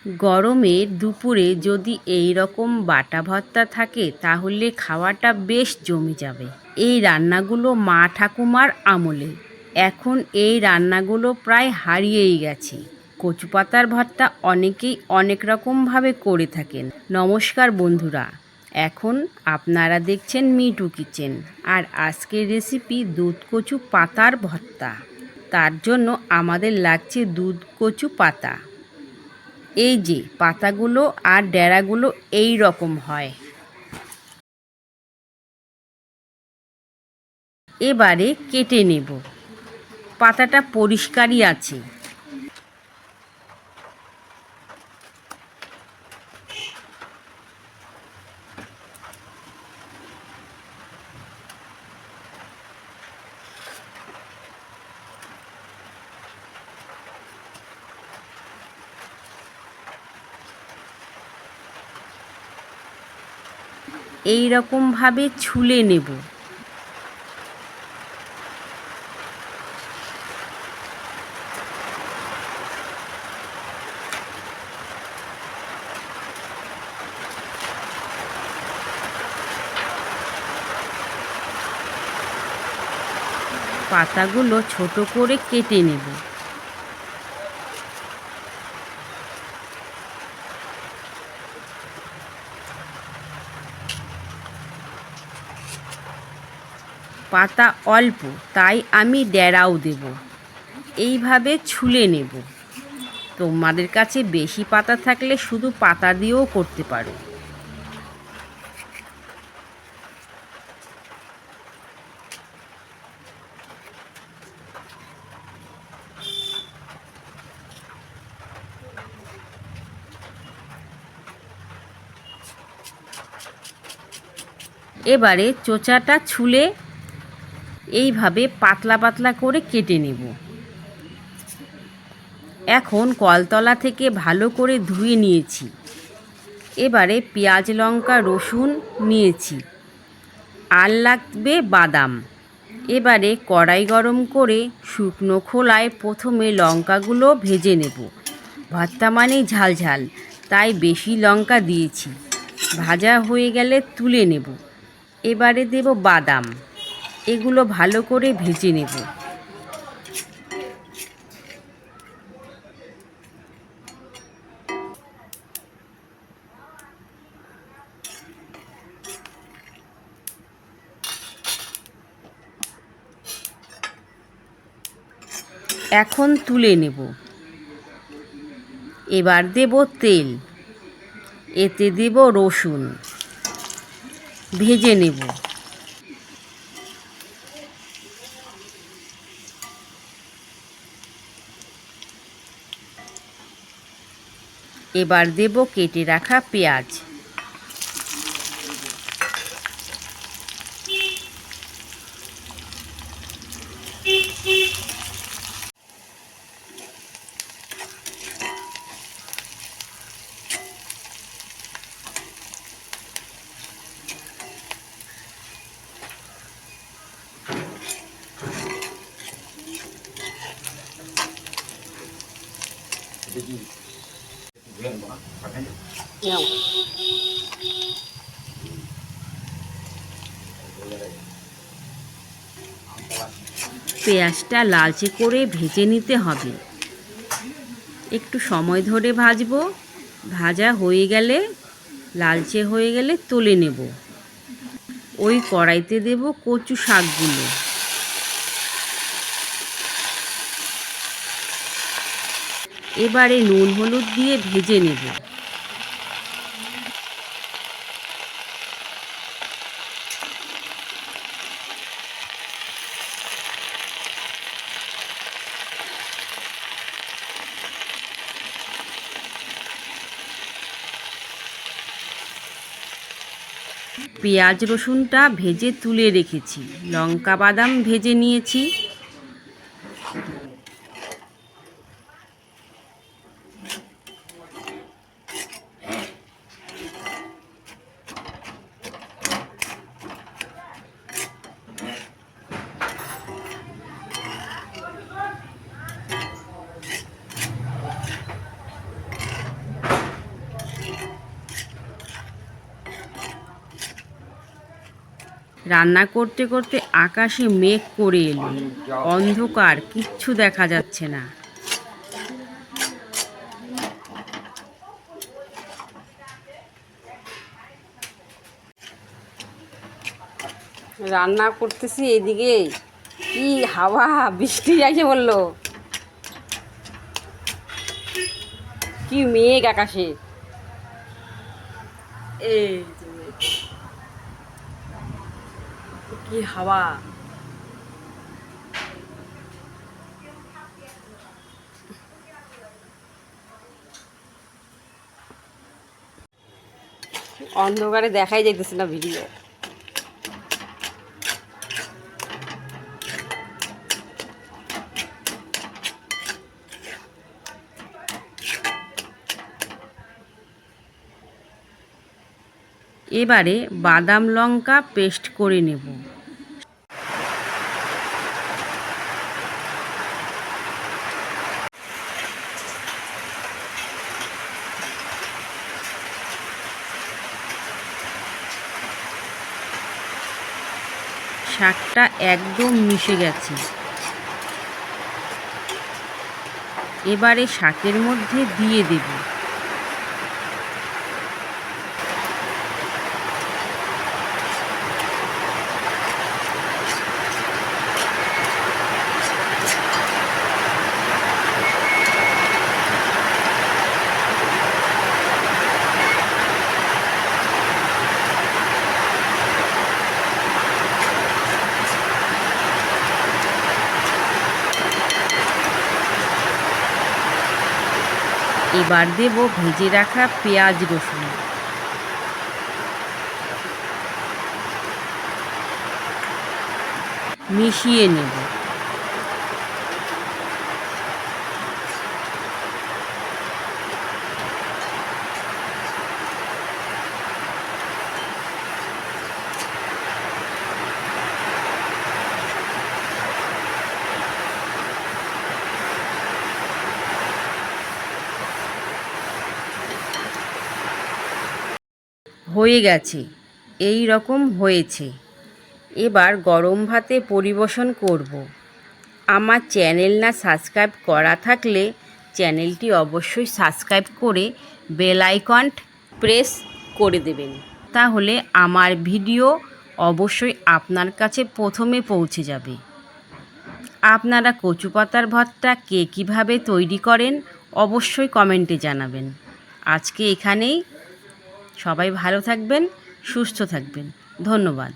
গরমের দুপুরে যদি এই রকম বাটা ভর্তা থাকে তাহলে খাওয়াটা বেশ জমে যাবে। এই রান্নাগুলো মা ঠাকুমার আমলে। এখন এই রান্নাগুলো প্রায় হারিয়েই গেছে। কচু পাতার ভর্তা অনেকেই অনেক রকমভাবে করে থাকেন। নমস্কার বন্ধুরা, এখন আপনারা দেখছেন মিঠু কিচেন, আর আজকের রেসিপি দুধ কচু পাতার ভর্তা। তার জন্য আমাদের লাগছে দুধ কচু পাতা। এই যে পাতাগুলো আর ডেরাগুলো এই রকম হয়। এবারে কেটে নেব। পাতাটা পরিষ্কারই আছে। এই রকমভাবে ছুলে নেব। পাতাগুলো ছোট করে কেটে নেব। পাতা অল্প, তাই আমি ডেরাও দেব। এইভাবে ছুলে নেব। তোমাদের কাছে বেশি পাতা থাকলে শুধু পাতা দিয়েও করতে পারো। এবারে চোচাটা ছুলে এইভাবে পাতলা পাতলা করে কেটে নেব। এখন কলতলা থেকে ভালো করে ধুয়ে নিয়েছি। এবারে পেঁয়াজ লঙ্কা রসুন নিয়েছি, আর লাগবে বাদাম। এবারে কড়াই গরম করে শুকনো খোলায় প্রথমে লঙ্কাগুলো ভেজে নেব। ভর্তা মানেই ঝাল ঝাল, তাই বেশি লঙ্কা দিয়েছি। ভাজা হয়ে গেলে তুলে নেব। এবারে দেব বাদাম। এগুলো ভালো করে ভেজে নেব। এখন তুলে নেব। এবার দেব তেল, এতে দেব রসুন, ভেজে নেব। এবার দেব কেটে রাখা পেঁয়াজ। পেঁয়াজটা লালচে করে ভেজে নিতে হবে। একটু সময় ধরে ভাজবো। ভাজা হয়ে গেলে, লালচে হয়ে গেলে তুলে নেব। ওই কড়াইতে দেব কচু শাকগুলো। এবারে নুন হলুদ দিয়ে ভেজে নেব। পেঁয়াজ রসুনটা ভেজে তুলে রেখেছি। লঙ্কা বাদাম ভেজে নিয়েছি। রান্না করতে করতে আকাশে মেঘ করে এলো, অন্ধকার, কিচ্ছু দেখা যাচ্ছে না। রান্না করতেছি এদিকে, কি হাওয়া, বৃষ্টি এসে বললো, কি মেঘ আকাশে, এই কি হাওয়া। অন্ধকারে দেখাই যাইতেছে না ভিডিও। এবারে বাদাম লঙ্কা পেস্ট করে নেব। শাকটা একদম মিশে গেছে। এবারে শাকের মধ্যে দিয়ে দেব। এবার দেব ভেজে রাখা পেঁয়াজ রসুন। মিশিয়ে নেব। হয়ে গেছে, এই রকম হয়েছে। এবার গরম ভাতে পরিবেশন করব। আমার চ্যানেল না সাবস্ক্রাইব করা থাকলে চ্যানেলটি অবশ্যই সাবস্ক্রাইব করে বেল আইকন প্রেস করে দেবেন, তাহলে আমার ভিডিও অবশ্যই আপনার কাছে প্রথমে পৌঁছে যাবে। আপনারা কচু পাতার ভর্তা কে কীভাবে তৈরি করেন অবশ্যই কমেন্টে জানাবেন। আজকে এখানেই, সবাই ভালো থাকবেন, সুস্থ থাকবেন, ধন্যবাদ।